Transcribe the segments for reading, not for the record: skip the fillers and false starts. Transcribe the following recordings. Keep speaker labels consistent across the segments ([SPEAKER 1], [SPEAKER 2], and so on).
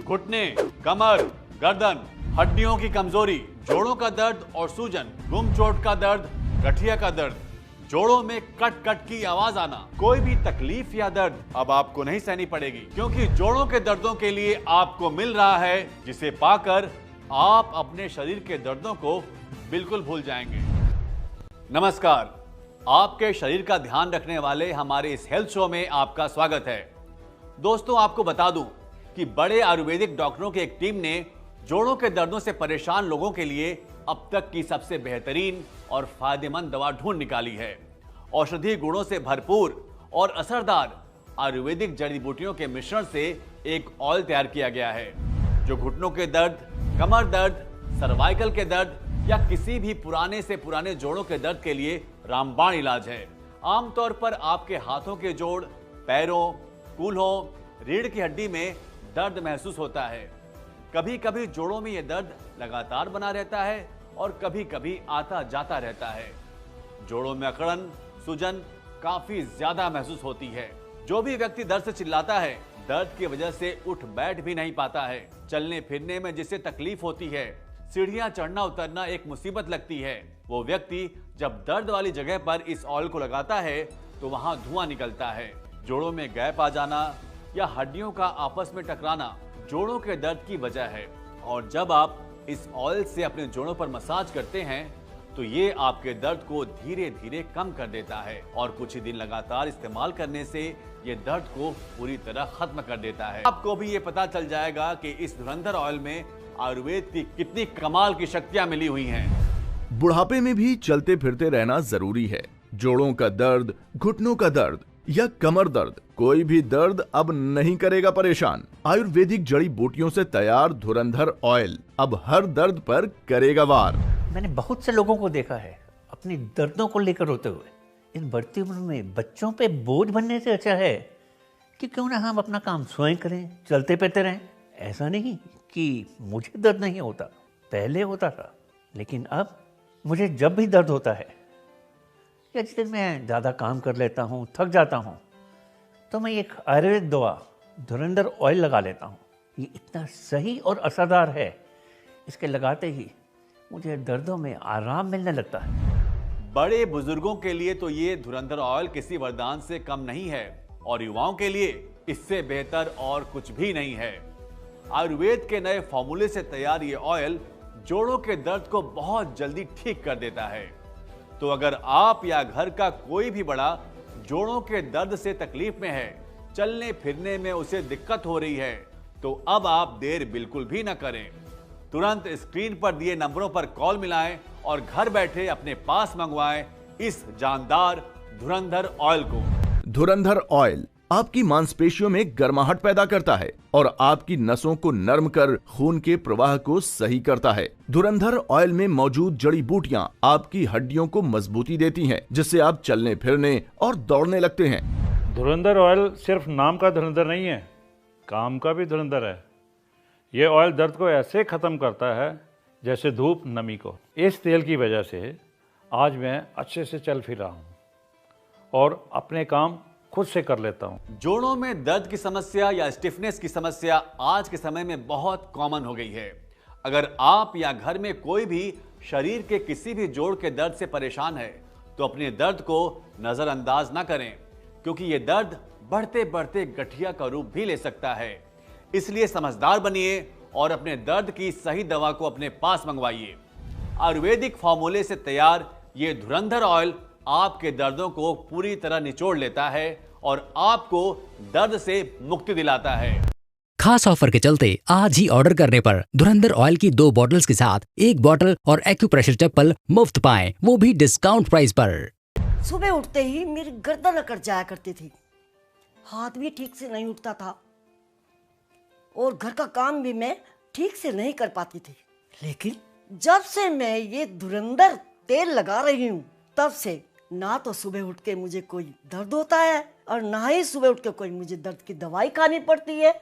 [SPEAKER 1] घुटने, कमर, गर्दन, हड्डियों की कमजोरी, जोड़ों का दर्द और सूजन, गुम चोट का दर्द, गठिया का दर्द, जोड़ों में कट कट की आवाज आना, कोई भी तकलीफ या दर्द अब आपको नहीं सहनी पड़ेगी, क्योंकि जोड़ों के दर्दों के लिए आपको मिल रहा है जिसे पाकर आप अपने शरीर के दर्दों को बिल्कुल भूल जाएंगे। नमस्कार, आपके शरीर का ध्यान रखने वाले हमारे इस हेल्थ शो में आपका स्वागत है। दोस्तों, आपको बता दूं कि बड़े आयुर्वेदिक डॉक्टरों की एक टीम ने जोड़ों के दर्दों से परेशान लोगों के लिए अब तक की सबसे बेहतरीन और फायदेमंद दवा ढूंढ निकाली है। औषधीय गुणों से भरपूर और असरदार आयुर्वेदिक जड़ी बूटियों के मिश्रण से एक ऑयल तैयार किया गया है जो घुटनों के दर्द, कमर दर्द, सर्वाइकल के दर्द या किसी भी पुराने से पुराने जोड़ों के दर्द के लिए रामबाण इलाज है। आमतौर पर आपके हाथों के जोड़, पैरों, कूल्हों, रीढ़ की हड्डी में दर्द महसूस होता है। कभी कभी जोड़ों में यह दर्द लगातार बना रहता है और कभी कभी आता जाता रहता है। जोड़ों में अकड़न, सूजन काफी ज्यादा महसूस होती है। जो भी व्यक्ति दर्द से चिल्लाता है, दर्द की वजह से उठ बैठ भी नहीं पाता है, चलने फिरने में जिसे तकलीफ होती है, सीढ़ियां चढ़ना उतरना एक मुसीबत लगती है, वो व्यक्ति जब दर्द वाली जगह पर इस ऑयल को लगाता है तो वहां धुआं निकलता है। जोड़ों में गैप आ जाना या हड्डियों का आपस में टकराना जोड़ों के दर्द की वजह है, और जब आप इस ऑयल से अपने जोड़ों पर मसाज करते हैं तो ये आपके दर्द को धीरे धीरे कम कर देता है और कुछ ही दिन लगातार इस्तेमाल करने से ये दर्द को पूरी तरह खत्म कर देता है। आपको भी ये पता चल जाएगा कि इस धुरंधर ऑयल में आयुर्वेद की कितनी कमाल की शक्तियां मिली हुई हैं।
[SPEAKER 2] बुढ़ापे में भी चलते फिरते रहना जरूरी है। जोड़ों का दर्द, घुटनों का दर्द या कमर दर्द, कोई भी दर्द अब नहीं करेगा परेशान। आयुर्वेदिक जड़ी बूटियों से तैयार धुरंधर ऑयल अब हर दर्द पर करेगा वार।
[SPEAKER 3] मैंने बहुत से लोगों को देखा है अपनी दर्दों को लेकर रोते हुए। इस बढ़ती उम्र में बच्चों पे बोझ बनने से अच्छा है कि क्यों ना हम अपना काम स्वयं करें, चलते फिरते रहें। ऐसा नहीं कि मुझे दर्द नहीं होता, पहले होता था, लेकिन अब मुझे जब भी दर्द होता है या जिस दिन मैं ज़्यादा काम कर लेता हूँ, थक जाता हूँ, तो मैं एक आयुर्वेदिक दवा धुरंधर ऑयल लगा लेता हूँ। ये इतना सही और असरदार है, इसके लगाते ही मुझे दर्दों में आराम मिलने लगता है।
[SPEAKER 1] बड़े बुजुर्गों के लिए तो ये धुरंधर ऑयल किसी वरदान से कम नहीं है और युवाओं के लिए इससे बेहतर और कुछ भी नहीं है। आयुर्वेद के नए फॉर्मूले से तैयार ये ऑयल जोड़ों के दर्द को बहुत जल्दी ठीक कर देता है। तो अगर आप या घर का कोई भी बड़ा जोड़ों के दर्द से तकलीफ में है, चलने फिरने में उसे दिक्कत हो रही है, तो अब आप देर बिल्कुल भी न करें। तुरंत स्क्रीन पर दिए नंबरों पर कॉल मिलाएं और घर बैठे अपने पास मंगवाएं इस जानदार धुरंधर ऑयल को।
[SPEAKER 2] धुरंधर ऑयल आपकी मांसपेशियों में गर्माहट पैदा करता है और आपकी नसों को नर्म कर खून के प्रवाह को सही करता है। धुरंधर ऑयल में मौजूद जड़ी बूटियां आपकी हड्डियों को मजबूती देती हैं, जिससे आप चलने फिरने और दौड़ने लगते हैं।
[SPEAKER 4] धुरंधर ऑयल सिर्फ नाम का धुरंधर नहीं है, काम का भी धुरंधर है। ये ऑयल दर्द को ऐसे खत्म करता है जैसे धूप नमी को। इस तेल की वजह से आज मैं अच्छे से चल फिर रहा हूँ और अपने काम खुद से कर लेता हूँ।
[SPEAKER 1] जोड़ों में दर्द की समस्या या स्टिफनेस की समस्या आज के समय में बहुत कॉमन हो गई है। अगर आप या घर में कोई भी शरीर के किसी भी जोड़ के दर्द से परेशान है तो अपने दर्द को नजरअंदाज ना करें, क्योंकि ये दर्द बढ़ते बढ़ते गठिया का रूप भी ले सकता है। इसलिए समझदार बनिए और अपने दर्द की सही दवा को अपने पास मंगवाइए। आयुर्वेदिक फॉर्मूले से तैयार ये धुरंधर ऑयल आपके दर्दों को पूरी तरह निचोड़ लेता है और आपको दर्द से मुक्ति दिलाता है।
[SPEAKER 5] खास ऑफर के चलते आज ही ऑर्डर करने पर धुरंधर ऑयल की 2 बॉटल्स के साथ 1 बॉटल और एक्यूप्रेशर चप्पल मुफ्त पाएं, वो भी डिस्काउंट प्राइस पर।
[SPEAKER 6] सुबह उठते ही मेरी गर्दन अकड़ जाया करती थी, हाथ भी ठीक से नहीं उठता था और घर का काम भी मैं ठीक से नहीं कर पाती थी। लेकिन जब से मैं ये धुरंधर तेल लगा रही हूँ, तब से ना तो सुबह उठ के मुझे कोई दर्द होता है और ना ही सुबह उठ के कोई मुझे दर्द की दवाई खानी पड़ती है।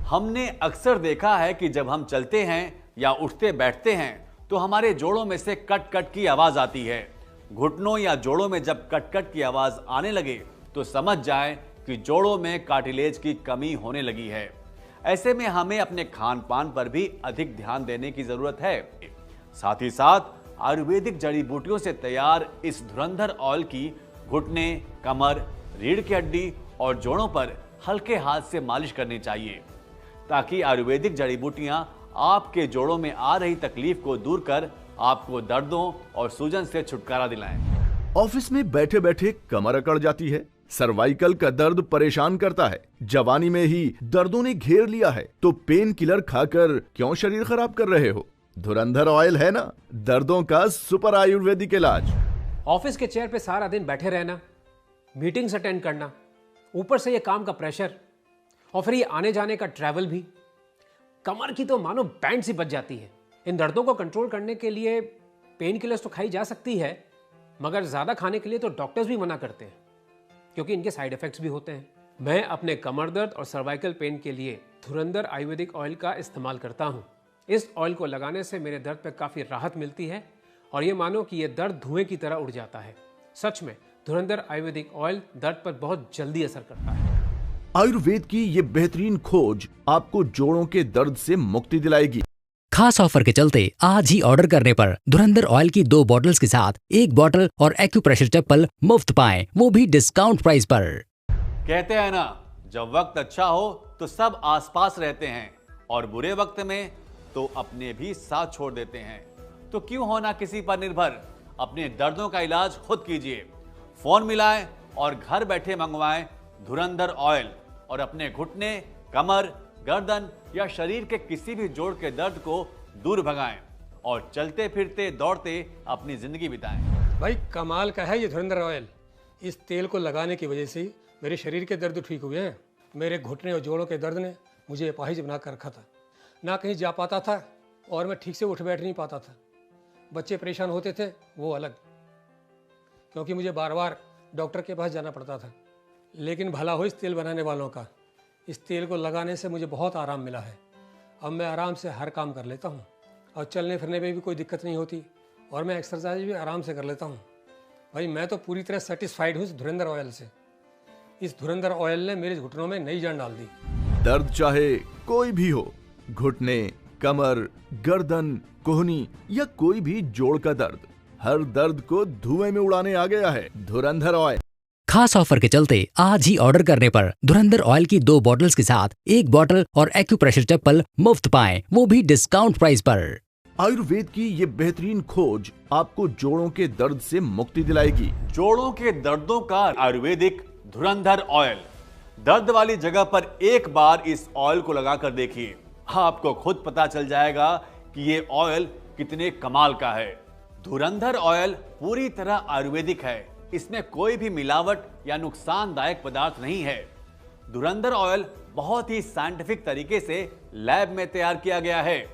[SPEAKER 1] हमने अक्सर देखा है कि जब हम चलते हैं या उठते बैठते हैं तो हमारे जोड़ों में से कट कट की आवाज आती है। घुटनों या जोड़ों में जब कट कट की आवाज आने लगे तो समझ जाएं कि जोड़ों में कार्टिलेज की कमी होने लगी है। ऐसे में हमें अपने खान पान पर भी अधिक ध्यान देने की जरूरत है। साथ ही साथ आयुर्वेदिक जड़ी बूटियों से तैयार इस धुरंधर ऑयल की घुटने, कमर, रीढ़ की हड्डी और जोड़ों पर हल्के हाथ से मालिश करनी चाहिए, ताकि आयुर्वेदिक जड़ी बूटियां आपके जोड़ों में आ रही तकलीफ को दूर कर आपको दर्दों और सूजन से छुटकारा दिलाएं।
[SPEAKER 2] ऑफिस में बैठे बैठे कमर अकड़ जाती है, सर्वाइकल का दर्द परेशान करता है, जवानी में ही दर्दों ने घेर लिया है, तो पेन किलर खाकर क्यों शरीर खराब कर रहे हो? धुरंधर ऑयल है ना दर्दों का सुपर आयुर्वेदिक इलाज।
[SPEAKER 7] ऑफिस के चेयर पे सारा दिन बैठे रहना, मीटिंग्स अटेंड करना, ऊपर से ये काम का प्रेशर और फिर ये आने जाने का ट्रैवल भी, कमर की तो मानो बैंड सी बज जाती है। इन दर्दों को कंट्रोल करने के लिए पेन किलर्स तो खाई जा सकती है, मगर ज़्यादा खाने के लिए तो डॉक्टर्स भी मना करते हैं, क्योंकि इनके साइड इफ़ेक्ट्स भी होते हैं। मैं अपने कमर दर्द और सर्वाइकल पेन के लिए धुरंधर आयुर्वेदिक ऑयल का इस्तेमाल करता हूँ। इस ऑयल को लगाने से मेरे दर्द पे काफ़ी राहत मिलती है और ये मानो कि ये दर्द धुएं की तरह उड़ जाता है। सच में धुरंधर आयुर्वेदिक ऑयल दर्द पर बहुत जल्दी असर करता है।
[SPEAKER 2] आयुर्वेद की ये बेहतरीन खोज आपको जोड़ों के दर्द से मुक्ति दिलाएगी।
[SPEAKER 5] खास ऑफर के चलते आज ही ऑर्डर करने पर धुरंधर ऑयल की 2 बॉटल्स के साथ 1 बॉटल और एक्यूप्रेशर चप्पल मुफ्त पाएं, वो भी डिस्काउंट प्राइस पर।
[SPEAKER 1] कहते हैं ना, जब वक्त अच्छा हो तो सब आसपास रहते हैं और बुरे वक्त में तो अपने भी साथ छोड़ देते हैं। तो क्यों होना किसी पर निर्भर, अपने दर्दों का इलाज खुद कीजिए। फोन मिलाएं और घर बैठे मंगवाएं धुरंधर ऑयल और अपने घुटने, कमर, गर्दन या शरीर के किसी भी जोड़ के दर्द को दूर भगाएं और चलते फिरते दौड़ते अपनी जिंदगी बिताएं।
[SPEAKER 8] भाई कमाल का है ये धुरंधर ऑयल। इस तेल को लगाने की वजह से मेरे शरीर के दर्द ठीक हुए हैं। मेरे घुटने और जोड़ों के दर्द ने मुझे अपाहिज बना कर रखा था, ना कहीं जा पाता था और मैं ठीक से उठ बैठ नहीं पाता था। बच्चे परेशान होते थे वो अलग, क्योंकि मुझे बार बार डॉक्टर के पास जाना पड़ता था। लेकिन भला हो इस तेल बनाने वालों का। इस तेल को लगाने से मुझे बहुत आराम मिला है। अब मैं आराम से हर काम कर लेता हूँ और चलने फिरने में भी कोई दिक्कत नहीं होती और मैं एक्सरसाइज भी आराम से कर लेता हूँ। भाई मैं तो पूरी तरह सेटिस्फाइड हूँ इस धुरंधर ऑयल से। इस धुरंधर ऑयल ने मेरे घुटनों में नई जान डाल दी।
[SPEAKER 2] दर्द चाहे कोई भी हो, घुटने, कमर, गर्दन, कोहनी या कोई भी जोड़ का दर्द, हर दर्द को धुएं में उड़ाने आ गया है धुरंधर ऑयल।
[SPEAKER 5] खास ऑफर के चलते आज ही ऑर्डर करने पर धुरंधर ऑयल की 2 बॉटल्स के साथ 1 बॉटल और एक्यूप्रेशर चप्पल मुफ्त पाएं, वो भी डिस्काउंट प्राइस पर।
[SPEAKER 2] आयुर्वेद की ये बेहतरीन खोज आपको जोड़ों के दर्द से मुक्ति दिलाएगी।
[SPEAKER 1] जोड़ों के दर्दों का आयुर्वेदिक धुरंधर ऑयल। दर्द वाली जगह पर एक बार इस ऑयल को लगाकर देखिए, आपको खुद पता चल जाएगा कि ये ऑयल कितने कमाल का है। धुरंधर ऑयल पूरी तरह आयुर्वेदिक है, इसमें कोई भी मिलावट या नुकसानदायक पदार्थ नहीं है। धुरंधर ऑयल बहुत ही साइंटिफिक तरीके से लैब में तैयार किया गया है।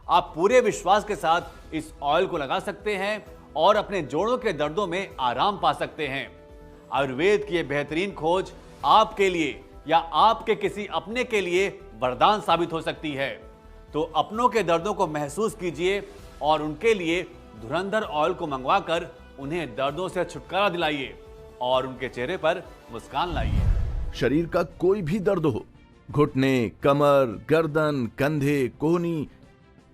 [SPEAKER 1] आप पूरे विश्वास के साथ इस ऑयल को लगा सकते हैं और अपने जोड़ों के दर्दों में आराम पा सकते हैं। आयुर्वेद की यह बेहतरीन खोज आपके लिए या आपके किसी अपने के लिए वरदान साबित हो सकती है। तो अपनों के दर्दों को महसूस कीजिए और उनके लिए धुरंधर ऑयल को मंगवाकर उन्हें दर्दों से छुटकारा दिलाइए और उनके चेहरे पर मुस्कान लाइए।
[SPEAKER 2] शरीर का कोई भी दर्द हो, घुटने, कमर, गर्दन, कंधे, कोहनी,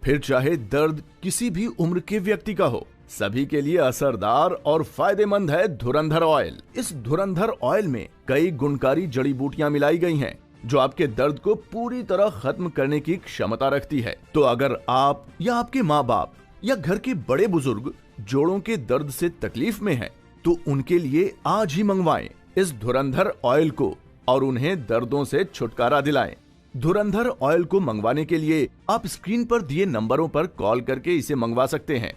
[SPEAKER 2] फिर चाहे दर्द किसी भी उम्र के व्यक्ति का हो, सभी के लिए असरदार और फायदेमंद है धुरंधर ऑयल। इस धुरंधर ऑयल में कई गुणकारी जड़ी बूटियां मिलाई गई हैं, जो आपके दर्द को पूरी तरह खत्म करने की क्षमता रखती है। तो अगर आप या आपके माँ बाप या घर के बड़े बुजुर्ग जोड़ों के दर्द से तकलीफ में हैं, तो उनके लिए आज ही मंगवाएं इस धुरंधर ऑयल को और उन्हें दर्दों से छुटकारा दिलाएं। धुरंधर ऑयल को मंगवाने के लिए आप स्क्रीन पर दिए नंबरों पर कॉल करके इसे मंगवा सकते हैं।